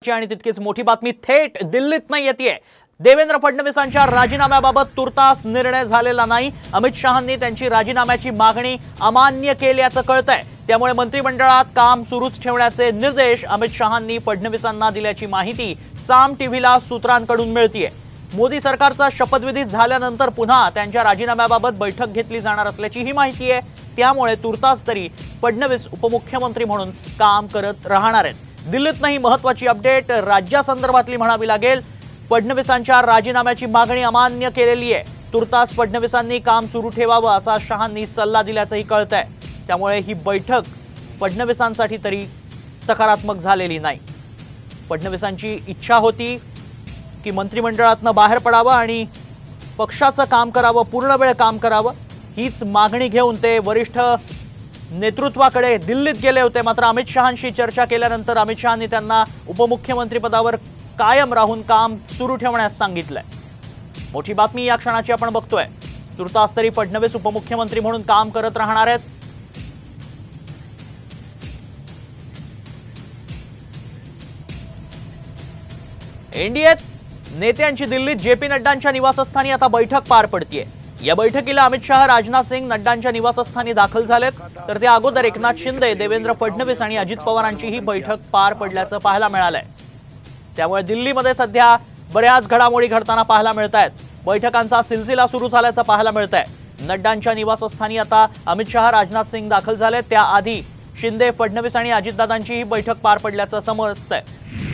आजची आणि तितकीच मोठी बातमी थेट दिल्लीतनं येतेय। देवेंद्र फडणवीसांच्या राजीनाम्याबाबत तुर्तास निर्णय झालेला नाही। अमित शहांनी त्यांची राजीनाम्याची मागणी अमान्य केल्याचं कळतंय। त्यामुळे मंत्रिमंडळात काम सुरूच ठेवण्याचे निर्देश अमित शहांनी फडणवीसांना दिल्याची माहिती साम टीव्हीला सूत्रांकडून मिळतेय। मोदी सरकारचा शपथविधी झाल्यानंतर पुन्हा त्यांच्या राजीनाम्याबाबत बैठक घेतली जाणार असल्याची ही माहिती आहे। त्यामुळे तुर्तास तरी फडणवीस उपमुख्यमंत्री म्हणून काम करत राहणार आहेत। दिल्लीतही महत्त्वाची अपडेट राज्यासंदर्भातली म्हणावी लागेल। फडणवीसांच्या राजीनाम्याची मागणी अमान्य केलेली आहे। तुर्तास फडणवीसांनी काम सुरू ठेवावं असा शहांनी सल्ला दिल्याचंही कळतंय। त्यामुळे ही बैठक फडणवीसांसाठी तरी सकारात्मक झालेली नाही। फडणवीसांची इच्छा होती की मंत्रिमंडळातनं बाहेर पडावं आणि पक्षाचं काम करावं, पूर्ण वेळ काम करावं, हीच मागणी घेऊन ते वरिष्ठ नेतृत्वाकडे दिल्लीत गेले होते। मात्र अमित शहांशी चर्चा केल्यानंतर अमित शहांनी त्यांना उपमुख्यमंत्री पदावर कायम राहून काम सुरू ठेवण्यास सांगितलंय। मोठी बातमी या क्षणाची आपण बघतोय। तुर्तास तरी फडणवीस उपमुख्यमंत्री म्हणून काम करत राहणार आहेत। एनडीएत नेत्यांची दिल्लीत जेपी नड्डांच्या निवासस्थानी आता बैठक पार पडतीये। या बैठकीला अमित शहा, राजनाथ सिंग नड्डांच्या निवासस्थानी दाखल झालेत। तर त्या अगोदर एकनाथ शिंदे, देवेंद्र फडणवीस आणि अजित पवारांची ही बैठक पार पडल्याचं पाहायला मिळालंय। त्यामुळे दिल्लीमध्ये सध्या बऱ्याच घडामोडी घडताना पाहायला मिळतायत। बैठकांचा सिलसिला सुरू झाल्याचं पाहायला मिळतंय। नड्डांच्या निवासस्थानी आता अमित शहा, राजनाथ सिंग दाखल झाले। त्याआधी शिंदे, फडणवीस आणि अजितदादांची ही बैठक पार पडल्याचं समजतंय।